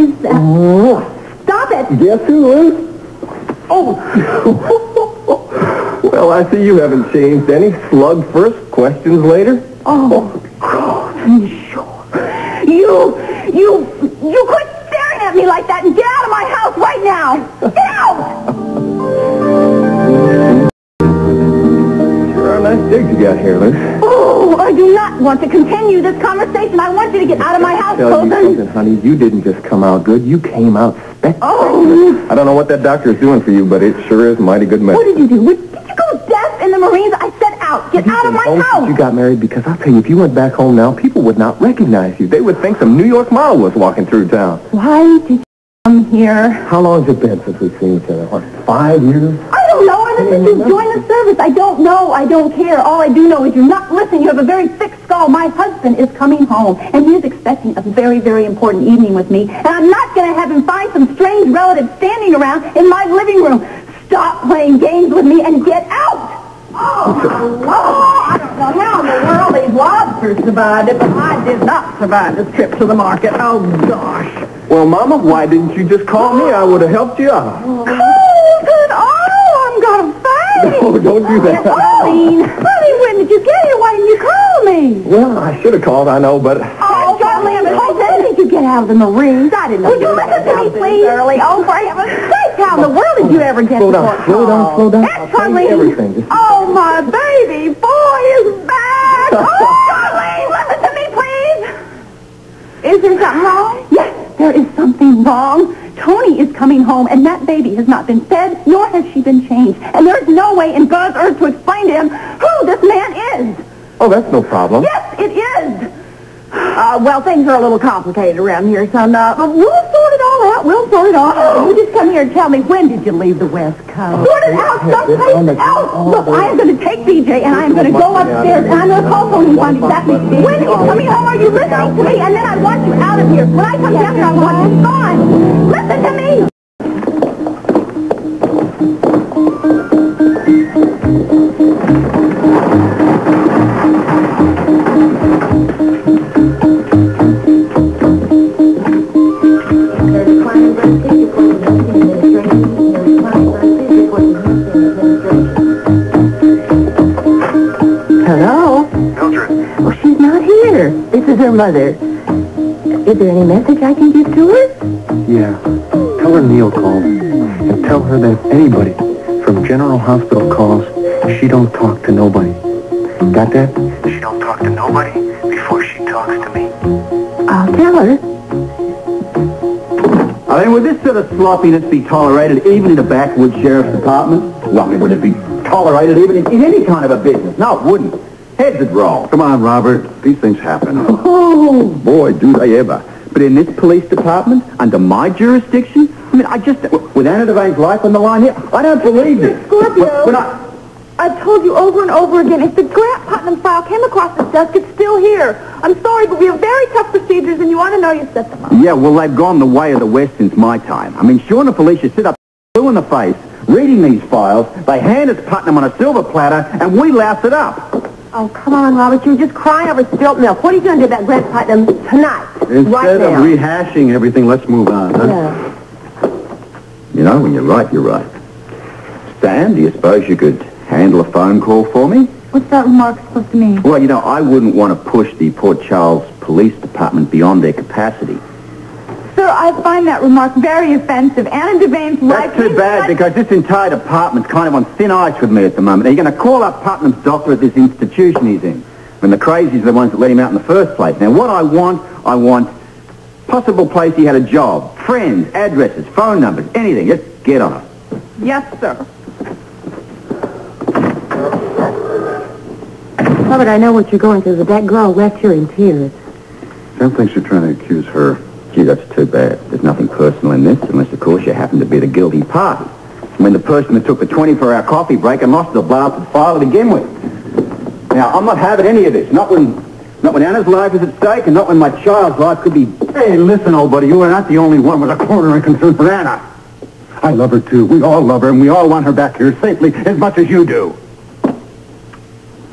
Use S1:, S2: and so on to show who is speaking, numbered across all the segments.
S1: is that?
S2: Oh.
S1: Stop it!
S2: Guess who, Liz?
S1: Oh.
S2: Well, I see you haven't changed any. Slug first, questions later.
S1: Oh, God, sure. You quit staring at me like that and get out of my house right now! Get out!
S2: Sure are nice digs you got here, Liz.
S1: Oh, I do not want to continue this conversation. I want you to get out of my house,
S2: Tell you
S1: Colton.
S2: something, honey. You didn't just come out good. You came out spectacular.
S1: Oh.
S2: I don't know what that doctor is doing for you, but it sure is mighty good medicine.
S1: What did you do? Did you go deaf in the Marines? I said out. Get out of my house.
S2: You got married because I'll tell you, if you went back home now, people would not recognize you. They would think some New York model was walking through town.
S1: Why did you come here?
S2: How long has it been since we've seen each other? What, 5 years?
S1: I don't know. Ever since you joined the service, I don't know. I don't care. All I do know is you're not listening. You have a very thick skull. My husband is coming home, and he is expecting a very, very important evening with me, and I'm not going to have him find some strange relative standing around in my living room. Stop playing games with me and get out! Oh, I don't know how in the world these lobsters survived it, but I did not survive this trip to the market. Oh, gosh.
S2: Well, Mama, why didn't you just call me? I would have helped you out.
S1: Colton, I'm going to faint.
S2: No, don't do that.
S1: Honey, when did you get here? Why didn't you call me?
S2: Well, I should have called, I know, but...
S1: Oh, Charlie, when did you get out of the Marines? I didn't know. Would you listen to me, please? Early. Oh, for heaven's sake, how in the world did you ever get
S2: Slow down.
S1: I'll tell you everything. Oh, my baby boy is back. Oh, Charlie, listen to me, please. Is there something wrong? Yes, there is something wrong. Tony is coming home, and that baby has not been fed, nor has she been changed. And there's no way in God's earth to explain to him who this man is.
S2: Oh, that's no problem.
S1: Yes, it is. Well, things are a little complicated around here, son. But we'll sort it all out. We'll sort it all out. You just come here and tell me, when did you leave the West Coast? Sort it out someplace else. Look, I am going to take BJ, and I am going to go upstairs, and I'm going to call Tony and find exactly when he's coming home. Are you listening to me? And then I want you out of here. When I come down here, I want you gone. Listen to me. Hello?
S2: Mildred.
S1: Oh, she's not here. This is her mother. Is there any message I can give to her?
S2: Yeah. Tell her Neil called. And tell her that if anybody from General Hospital calls, she don't talk to nobody. Got that? She don't talk to nobody before she talks to me.
S1: I'll tell her.
S3: I mean, would this sort of sloppiness be tolerated even in a backwoods sheriff's department? Well, I mean, would it be tolerated even in any kind of a business? No, it wouldn't. Heads would roll.
S2: Come on, Robert. These things happen.
S3: Oh, boy, do they ever. But in this police department, under my jurisdiction, I mean, with Anna Devane's life on the line here, I don't believe this.
S1: Scorpio.
S3: When
S1: I've told you over and over again, if the Grant Putnam file came across this desk, it's still here. I'm sorry, but we have very tough procedures, and you ought to know you set them up.
S3: Yeah, well, they've gone the way of the West since my time. I mean, sure, the police should sit up blue in the face, reading these files. They hand it to Putnam on a silver platter, and we louse it up.
S1: Oh, come on, Robert. You were just crying over spilt milk. What are you going to do about Grant Putnam tonight?
S3: Instead
S1: right
S3: of rehashing everything, let's move on, huh?
S1: Yeah.
S3: You know, when you're right, you're right. Stan, do you suppose you could handle a phone call for me?
S1: What's that remark supposed to mean?
S3: Well, you know, I wouldn't want to push the Port Charles Police Department beyond their capacity.
S1: Sir, I find that remark very offensive. Anna Devane's life...
S3: That's too bad, because this entire department's kind of on thin ice with me at the moment. Are you going to call up Putnam's doctor at this institution he's in? When the crazies are the ones that let him out in the first place. Now, what I want possible place he had a job, friends, addresses, phone numbers, anything. Just get on it.
S1: Yes, sir. Robert, I know what you're going through, but that girl left here in tears.
S3: Sam thinks you're trying to accuse her. Gee, that's too bad. There's nothing personal in this, unless, of course, you happen to be the guilty party. I mean, the person that took the 24-hour coffee break and lost the blasted file to begin with. Now, I'm not having any of this. Not when Anna's life is at stake, and not when my child's life could be... Hey, listen, old buddy, you are not the only one with a corner and concern for Anna. I love her, too. We all love her, and we all want her back here safely as much as you do. All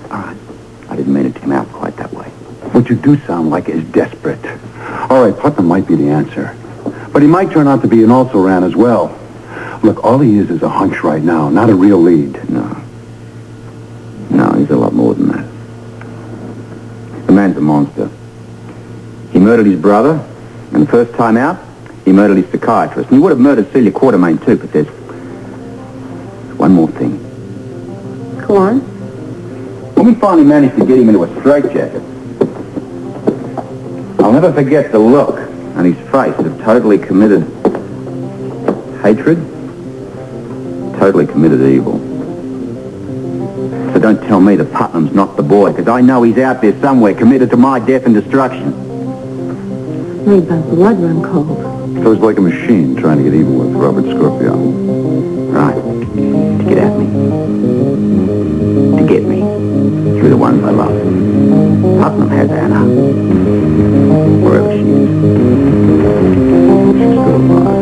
S3: right. I didn't mean it to come out quite that way. What you do sound like is desperate. All right, Putnam might be the answer.
S4: But he might turn out to be an also-ran as well. Look, all he is a hunch right now, not a real lead.
S3: No, he's a lot more than that. The man's a monster. He murdered his brother, and the first time out, he murdered his psychiatrist. And he would have murdered Celia Quartermiane too, but there's one more thing.
S1: Go on.
S3: When we finally managed to get him into a straitjacket, I'll never forget the look on his face of totally committed hatred, totally committed evil. So don't tell me that Putnam's not the boy, because I know he's out there somewhere committed to my death and destruction.
S1: Made my blood run cold.
S4: So it's like a machine trying to get even with Robert Scorpio.
S3: Right. To get at me. To get me. Through the ones I love. Putnam has Anna. Wherever she is. She's still alive.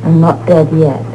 S1: I'm not dead yet.